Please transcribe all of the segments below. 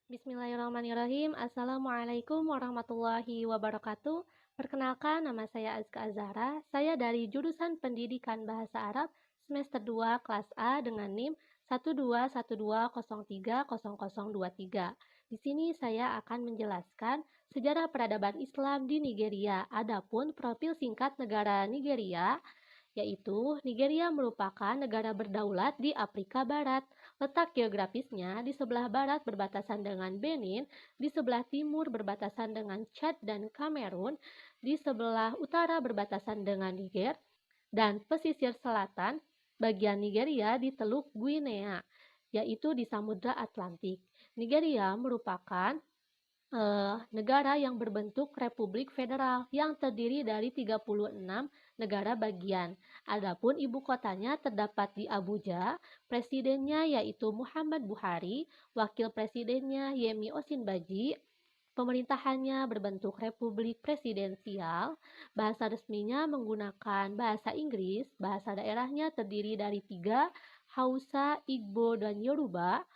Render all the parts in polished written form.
Bismillahirrahmanirrahim. Assalamualaikum warahmatullahi wabarakatuh. Perkenalkan, nama saya Azka Azhara. Saya dari jurusan Pendidikan Bahasa Arab semester 2 kelas A dengan NIM 12120300023. Di sini saya akan menjelaskan sejarah peradaban Islam di Nigeria. Adapun profil singkat negara Nigeria, yaitu Nigeria merupakan negara berdaulat di Afrika Barat. Letak geografisnya di sebelah barat berbatasan dengan Benin, di sebelah timur berbatasan dengan Chad dan Kamerun, di sebelah utara berbatasan dengan Niger, dan pesisir selatan bagian Nigeria di Teluk Guinea, yaitu di Samudra Atlantik. Nigeria merupakan negara yang berbentuk republik federal yang terdiri dari 36 negara bagian. Adapun ibu kotanya terdapat di Abuja, presidennya yaitu Muhammad Buhari, wakil presidennya Yemi Osinbaji, pemerintahannya berbentuk republik presidensial, bahasa resminya menggunakan bahasa Inggris, bahasa daerahnya terdiri dari 3, Hausa, Igbo, dan Yoruba.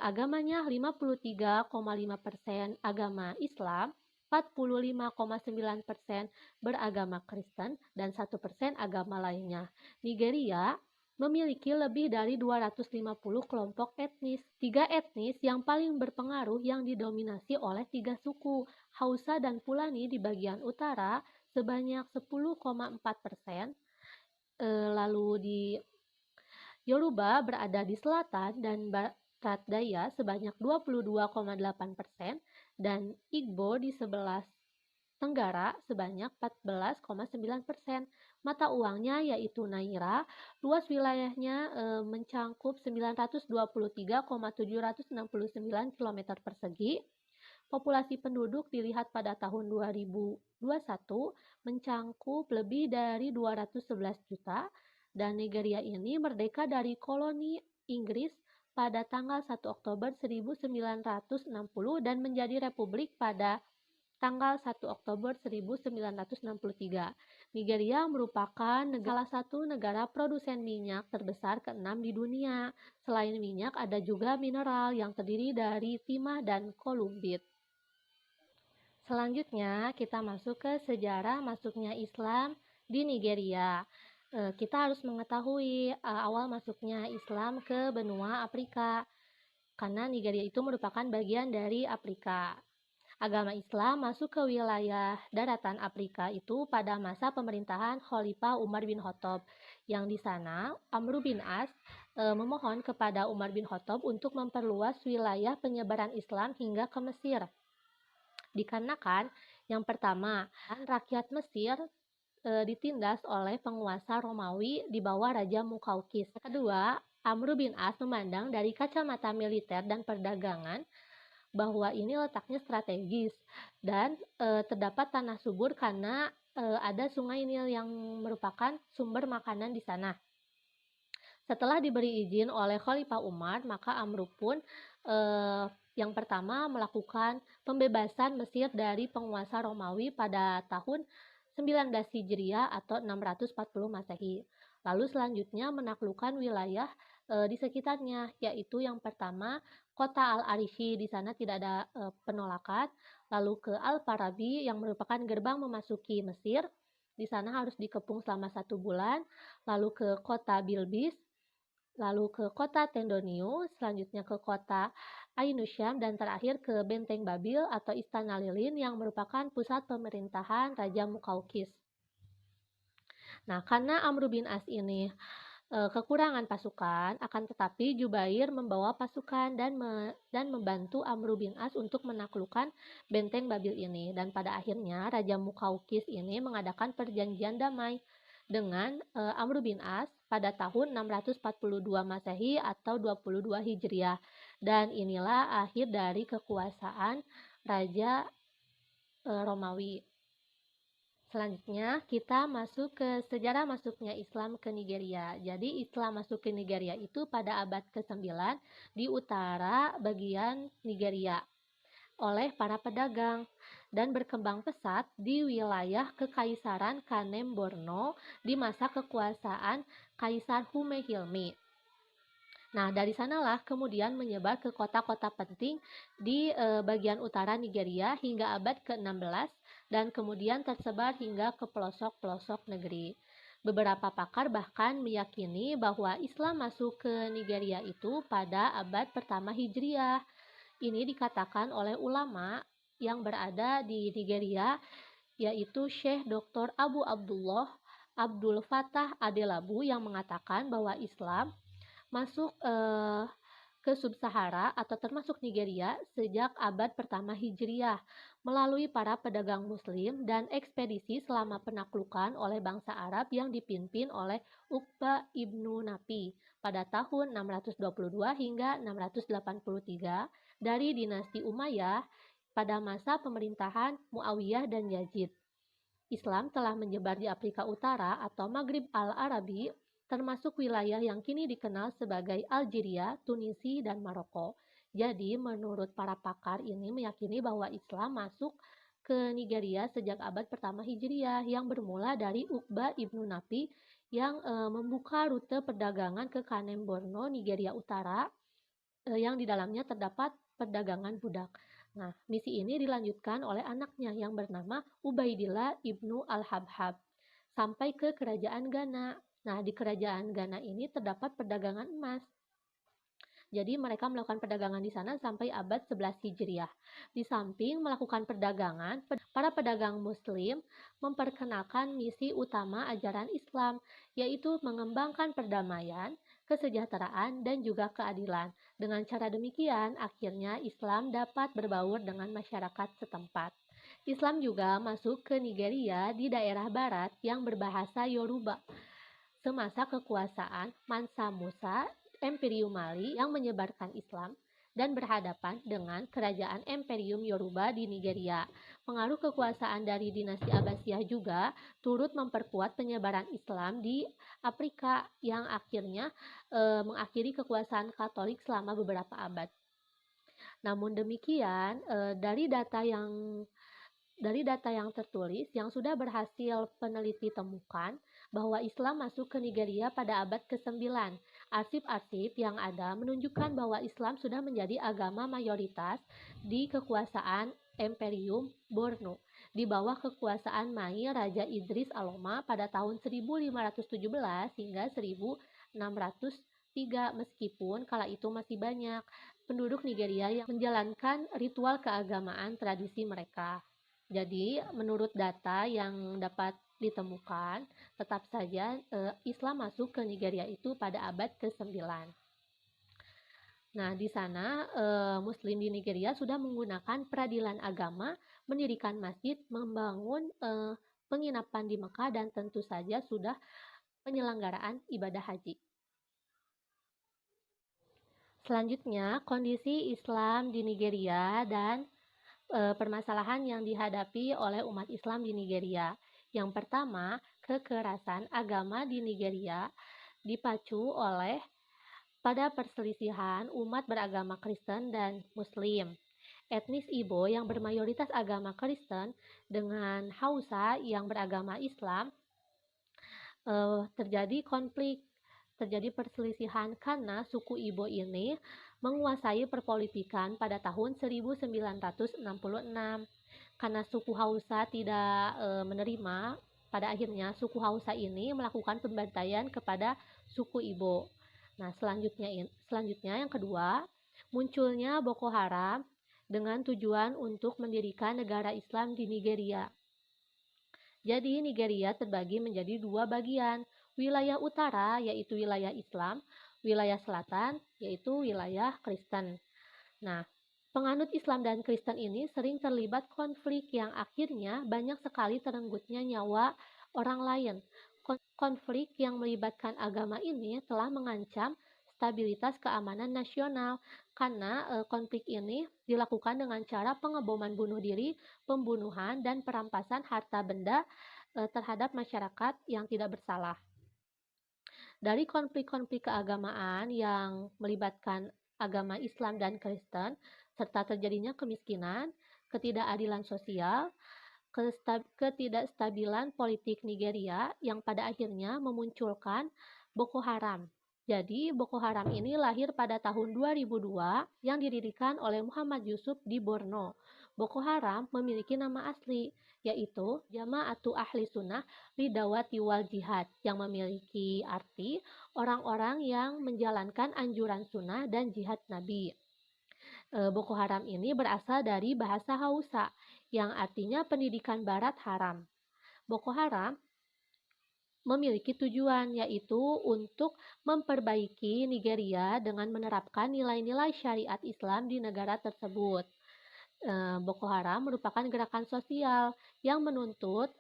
Agamanya 53,5% agama Islam, 45,9% beragama Kristen, dan 1% agama lainnya. Nigeria memiliki lebih dari 250 kelompok etnis. 3 etnis yang paling berpengaruh yang didominasi oleh 3 suku, Hausa dan Fulani di bagian utara sebanyak 10,4%, lalu di Yoruba berada di selatan dan barat daya sebanyak 22,8%, dan Igbo di sebelah tenggara sebanyak 14,9%. Mata uangnya yaitu Naira, luas wilayahnya mencakup 923,769 km persegi. Populasi penduduk dilihat pada tahun 2021 mencakup lebih dari 211 juta, dan Nigeria ini merdeka dari koloni Inggris pada tanggal 1 Oktober 1960 dan menjadi republik pada tanggal 1 Oktober 1963. Nigeria merupakan salah satu negara produsen minyak terbesar ke-6 di dunia. Selain minyak, ada juga mineral yang terdiri dari timah dan kolumbit. Selanjutnya, kita masuk ke sejarah masuknya Islam di Nigeria. Kita harus mengetahui awal masuknya Islam ke benua Afrika, karena Nigeria itu merupakan bagian dari Afrika. Agama Islam masuk ke wilayah daratan Afrika itu pada masa pemerintahan Khalifah Umar bin Khattab, yang di sana Amr bin As memohon kepada Umar bin Khattab untuk memperluas wilayah penyebaran Islam hingga ke Mesir. Dikarenakan yang pertama, rakyat Mesir ditindas oleh penguasa Romawi di bawah Raja Mukaukis. Kedua, Amr bin As memandang dari kacamata militer dan perdagangan bahwa ini letaknya strategis dan terdapat tanah subur karena ada sungai Nil yang merupakan sumber makanan di sana. Setelah diberi izin oleh Khalifah Umar, maka Amr pun yang pertama melakukan pembebasan Mesir dari penguasa Romawi pada tahun 19 Hijriah atau 640 Masehi. Lalu selanjutnya menaklukkan wilayah di sekitarnya, yaitu yang pertama kota Al-Arishi, di sana tidak ada penolakan. Lalu ke Al-Farabi yang merupakan gerbang memasuki Mesir, di sana harus dikepung selama 1 bulan. Lalu ke kota Bilbis, lalu ke kota Tendoniu, selanjutnya ke kota Ainusyam, dan terakhir ke Benteng Babil atau Istana Lilin yang merupakan pusat pemerintahan Raja Mukaukis. Nah, karena Amr bin As ini kekurangan pasukan, akan tetapi Jubair membawa pasukan dan membantu Amr bin As untuk menaklukkan Benteng Babil ini, dan pada akhirnya Raja Mukaukis ini mengadakan perjanjian damai dengan Amr bin As pada tahun 642 Masehi atau 22 Hijriah, dan inilah akhir dari kekuasaan Raja Romawi. Selanjutnya kita masuk ke sejarah masuknya Islam ke Nigeria. Jadi Islam masuk ke Nigeria itu pada abad ke-9 di utara bagian Nigeria oleh para pedagang dan berkembang pesat di wilayah Kekaisaran Kanem Borno di masa kekuasaan Kaisar Humehilmi. Nah, dari sanalah kemudian menyebar ke kota-kota penting di bagian utara Nigeria hingga abad ke-16 dan kemudian tersebar hingga ke pelosok-pelosok negeri. Beberapa pakar bahkan meyakini bahwa Islam masuk ke Nigeria itu pada abad pertama Hijriah. Ini dikatakan oleh ulama yang berada di Nigeria, yaitu Syekh Dr. Abu Abdullah Abdul Fattah Adelabu yang mengatakan bahwa Islam masuk ke Sub-Sahara atau termasuk Nigeria sejak abad pertama Hijriah melalui para pedagang Muslim dan ekspedisi selama penaklukan oleh bangsa Arab yang dipimpin oleh Uqba ibnu Nafi pada tahun 622 hingga 683 dari dinasti Umayyah pada masa pemerintahan Muawiyah dan Yazid. Islam telah menyebar di Afrika Utara atau Maghrib Al-Arabi, termasuk wilayah yang kini dikenal sebagai Algeria, Tunisia, dan Maroko. Jadi, menurut para pakar ini meyakini bahwa Islam masuk ke Nigeria sejak abad pertama Hijriah yang bermula dari Uqba ibnu Nafi yang membuka rute perdagangan ke Kanem Borno, Nigeria Utara, yang di dalamnya terdapat perdagangan budak. Nah, misi ini dilanjutkan oleh anaknya yang bernama Ubaidillah ibnu Al-Habhab sampai ke kerajaan Ghana. Nah, di kerajaan Ghana ini terdapat perdagangan emas. Jadi mereka melakukan perdagangan di sana sampai abad 11 Hijriah. Di samping melakukan perdagangan, para pedagang Muslim memperkenalkan misi utama ajaran Islam, yaitu mengembangkan perdamaian, kesejahteraan, dan juga keadilan. Dengan cara demikian, akhirnya Islam dapat berbaur dengan masyarakat setempat. Islam juga masuk ke Nigeria di daerah barat yang berbahasa Yoruba semasa kekuasaan Mansa Musa Imperium Mali yang menyebarkan Islam dan berhadapan dengan kerajaan Imperium Yoruba di Nigeria. Pengaruh kekuasaan dari dinasti Abbasiyah juga turut memperkuat penyebaran Islam di Afrika yang akhirnya mengakhiri kekuasaan Katolik selama beberapa abad. Namun demikian, dari data yang tertulis yang sudah berhasil peneliti temukan bahwa Islam masuk ke Nigeria pada abad ke-9. Arsip-arsip yang ada menunjukkan bahwa Islam sudah menjadi agama mayoritas di kekuasaan Imperium Borno di bawah kekuasaan Mai Raja Idris Aloma pada tahun 1517 hingga 1603, meskipun kala itu masih banyak penduduk Nigeria yang menjalankan ritual keagamaan tradisi mereka. Jadi, menurut data yang dapat ditemukan, tetap saja Islam masuk ke Nigeria itu pada abad ke-9. Nah, di sana Muslim di Nigeria sudah menggunakan peradilan agama, mendirikan masjid, membangun penginapan di Mekah, dan tentu saja sudah penyelenggaraan ibadah haji. Selanjutnya, kondisi Islam di Nigeria dan permasalahan yang dihadapi oleh umat Islam di Nigeria. Yang pertama, kekerasan agama di Nigeria dipacu oleh pada perselisihan umat beragama Kristen dan Muslim. Etnis Igbo yang bermayoritas agama Kristen dengan Hausa yang beragama Islam terjadi perselisihan karena suku Igbo ini menguasai perpolitikan pada tahun 1966. Karena suku Hausa tidak menerima, pada akhirnya suku Hausa ini melakukan pembantaian kepada suku Igbo. Nah, selanjutnya yang kedua, munculnya Boko Haram dengan tujuan untuk mendirikan negara Islam di Nigeria. Jadi Nigeria terbagi menjadi dua bagian, wilayah utara yaitu wilayah Islam, wilayah selatan yaitu wilayah Kristen. Nah, penganut Islam dan Kristen ini sering terlibat konflik yang akhirnya banyak sekali terenggutnya nyawa orang lain. Konflik yang melibatkan agama ini telah mengancam stabilitas keamanan nasional karena konflik ini dilakukan dengan cara pengeboman bunuh diri, pembunuhan, dan perampasan harta benda terhadap masyarakat yang tidak bersalah. Dari konflik-konflik keagamaan yang melibatkan agama Islam dan Kristen, serta terjadinya kemiskinan, ketidakadilan sosial, ketidakstabilan politik Nigeria yang pada akhirnya memunculkan Boko Haram. Jadi, Boko Haram ini lahir pada tahun 2002 yang didirikan oleh Muhammad Yusuf di Borno. Boko Haram memiliki nama asli, yaitu Jama'atu Ahli Sunnah Lidawati wal Jihad, yang memiliki arti orang-orang yang menjalankan anjuran sunnah dan jihad Nabi. Boko Haram ini berasal dari bahasa Hausa, yang artinya pendidikan barat haram. Boko Haram memiliki tujuan, yaitu untuk memperbaiki Nigeria dengan menerapkan nilai-nilai syariat Islam di negara tersebut. Boko Haram merupakan gerakan sosial yang menuntut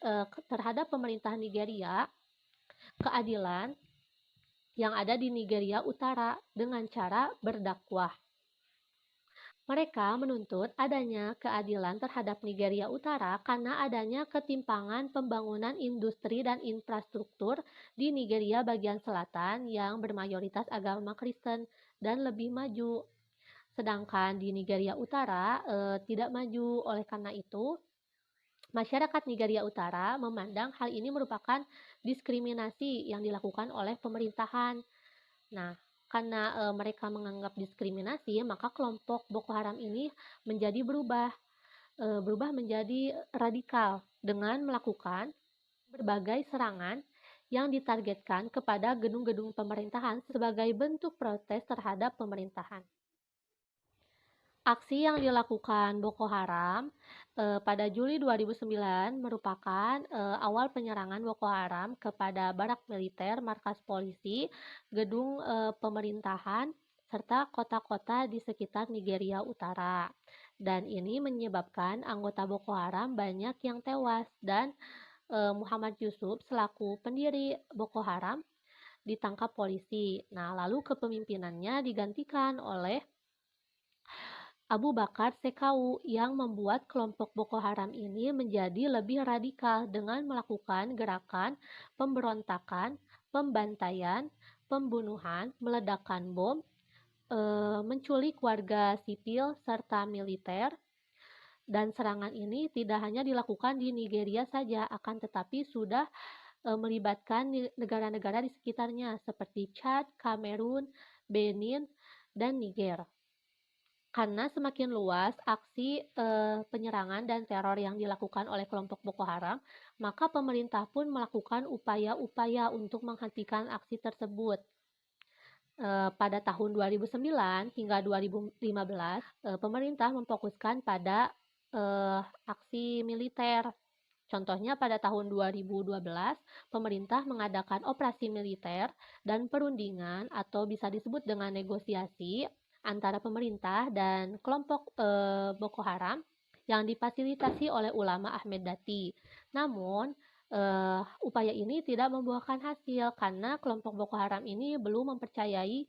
terhadap pemerintah Nigeria keadilan yang ada di Nigeria Utara dengan cara berdakwah. Mereka menuntut adanya keadilan terhadap Nigeria Utara karena adanya ketimpangan pembangunan industri dan infrastruktur di Nigeria bagian selatan yang bermayoritas agama Kristen dan lebih maju. Sedangkan di Nigeria Utara tidak maju. Oleh karena itu, masyarakat Nigeria Utara memandang hal ini merupakan diskriminasi yang dilakukan oleh pemerintahan. Nah, karena mereka menganggap diskriminasi, maka kelompok Boko Haram ini berubah menjadi radikal dengan melakukan berbagai serangan yang ditargetkan kepada gedung-gedung pemerintahan sebagai bentuk protes terhadap pemerintahan. Aksi yang dilakukan Boko Haram pada Juli 2009 merupakan awal penyerangan Boko Haram kepada barak militer, markas polisi, gedung pemerintahan, serta kota-kota di sekitar Nigeria Utara. Dan ini menyebabkan anggota Boko Haram banyak yang tewas dan Muhammad Yusuf selaku pendiri Boko Haram ditangkap polisi. Nah, lalu kepemimpinannya digantikan oleh Abu Bakar Shekau yang membuat kelompok Boko Haram ini menjadi lebih radikal dengan melakukan gerakan pemberontakan, pembantaian, pembunuhan, meledakan bom, menculik warga sipil serta militer, dan serangan ini tidak hanya dilakukan di Nigeria saja, akan tetapi sudah melibatkan negara-negara di sekitarnya seperti Chad, Kamerun, Benin, dan Niger. Karena semakin luas aksi penyerangan dan teror yang dilakukan oleh kelompok Boko Haram, maka pemerintah pun melakukan upaya-upaya untuk menghentikan aksi tersebut. Pada tahun 2009 hingga 2015, pemerintah memfokuskan pada aksi militer. Contohnya pada tahun 2012, pemerintah mengadakan operasi militer dan perundingan atau bisa disebut dengan negosiasi antara pemerintah dan kelompok Boko Haram yang difasilitasi oleh ulama Ahmed Dati. Namun, upaya ini tidak membuahkan hasil karena kelompok Boko Haram ini belum mempercayai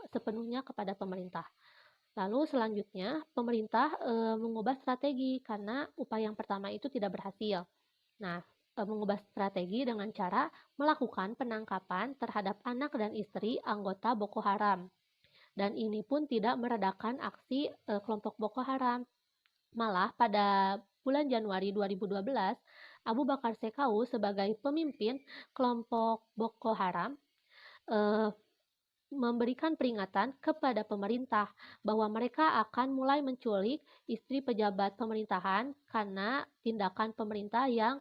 sepenuhnya kepada pemerintah. Lalu selanjutnya, pemerintah mengubah strategi karena upaya yang pertama itu tidak berhasil. Nah, mengubah strategi dengan cara melakukan penangkapan terhadap anak dan istri anggota Boko Haram. Dan ini pun tidak meredakan aksi kelompok Boko Haram. Malah pada bulan Januari 2012, Abu Bakar Shekau sebagai pemimpin kelompok Boko Haram memberikan peringatan kepada pemerintah bahwa mereka akan mulai menculik istri pejabat pemerintahan karena tindakan pemerintah yang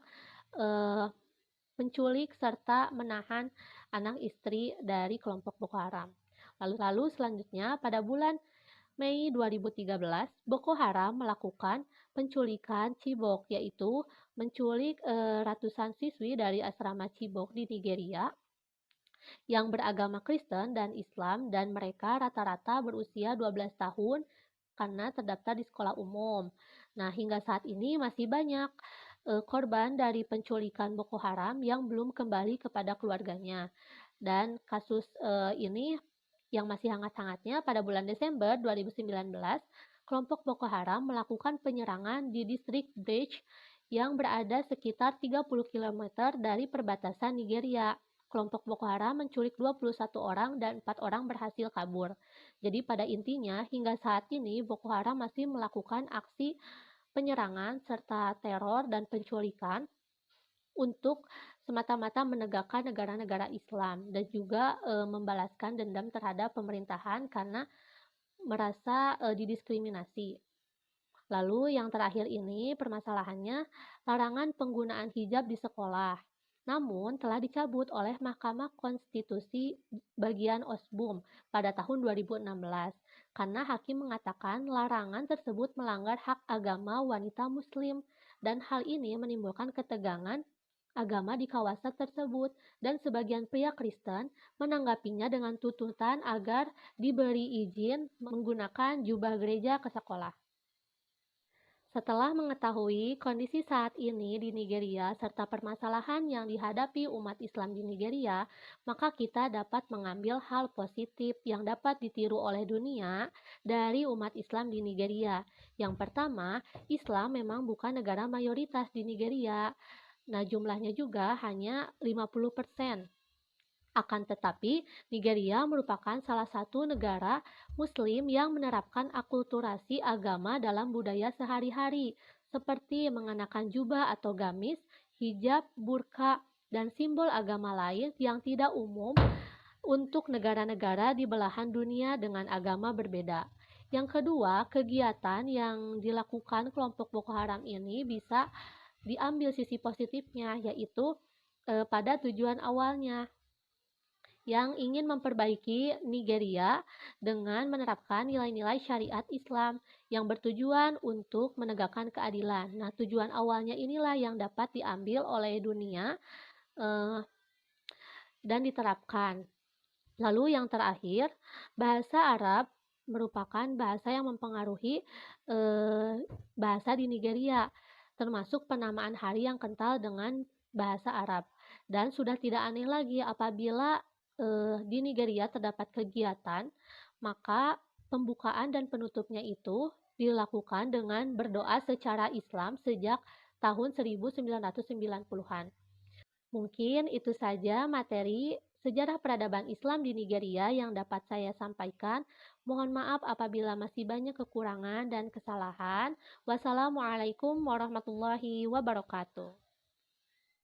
menculik serta menahan anak istri dari kelompok Boko Haram. Lalu selanjutnya pada bulan Mei 2013, Boko Haram melakukan penculikan Chibok, yaitu menculik ratusan siswi dari asrama Chibok di Nigeria yang beragama Kristen dan Islam, dan mereka rata-rata berusia 12 tahun karena terdaftar di sekolah umum. Nah, hingga saat ini masih banyak korban dari penculikan Boko Haram yang belum kembali kepada keluarganya. Dan kasus ini yang masih hangat-hangatnya, pada bulan Desember 2019, kelompok Boko Haram melakukan penyerangan di distrik Bridge yang berada sekitar 30 km dari perbatasan Nigeria. Kelompok Boko Haram menculik 21 orang dan 4 orang berhasil kabur. Jadi pada intinya, hingga saat ini Boko Haram masih melakukan aksi penyerangan serta teror dan penculikan untuk semata-mata menegakkan negara-negara Islam dan juga membalaskan dendam terhadap pemerintahan karena merasa didiskriminasi. Lalu yang terakhir ini permasalahannya larangan penggunaan hijab di sekolah. Namun telah dicabut oleh Mahkamah Konstitusi bagian Osbum pada tahun 2016 karena hakim mengatakan larangan tersebut melanggar hak agama wanita muslim dan hal ini menimbulkan ketegangan agama di kawasan tersebut dan sebagian pria Kristen menanggapinya dengan tuntutan agar diberi izin menggunakan jubah gereja ke sekolah. Setelah mengetahui kondisi saat ini di Nigeria serta permasalahan yang dihadapi umat Islam di Nigeria, maka kita dapat mengambil hal positif yang dapat ditiru oleh dunia dari umat Islam di Nigeria. Yang pertama, Islam memang bukan negara mayoritas di Nigeria. Nah, jumlahnya juga hanya 50%. Akan tetapi, Nigeria merupakan salah satu negara Muslim yang menerapkan akulturasi agama dalam budaya sehari-hari, seperti mengenakan jubah atau gamis, hijab, burka, dan simbol agama lain yang tidak umum untuk negara-negara di belahan dunia dengan agama berbeda. Yang kedua, kegiatan yang dilakukan kelompok Boko Haram ini bisa diambil sisi positifnya, yaitu pada tujuan awalnya yang ingin memperbaiki Nigeria dengan menerapkan nilai-nilai syariat Islam yang bertujuan untuk menegakkan keadilan. Nah, tujuan awalnya inilah yang dapat diambil oleh dunia eh, dan diterapkan. Lalu yang terakhir, bahasa Arab merupakan bahasa yang mempengaruhi eh, bahasa di Nigeria, termasuk penamaan hari yang kental dengan bahasa Arab. Dan sudah tidak aneh lagi apabila di Nigeria terdapat kegiatan, maka pembukaan dan penutupnya itu dilakukan dengan berdoa secara Islam sejak tahun 1990-an. Mungkin itu saja materi sejarah peradaban Islam di Nigeria yang dapat saya sampaikan. Mohon maaf apabila masih banyak kekurangan dan kesalahan. Wassalamualaikum warahmatullahi wabarakatuh.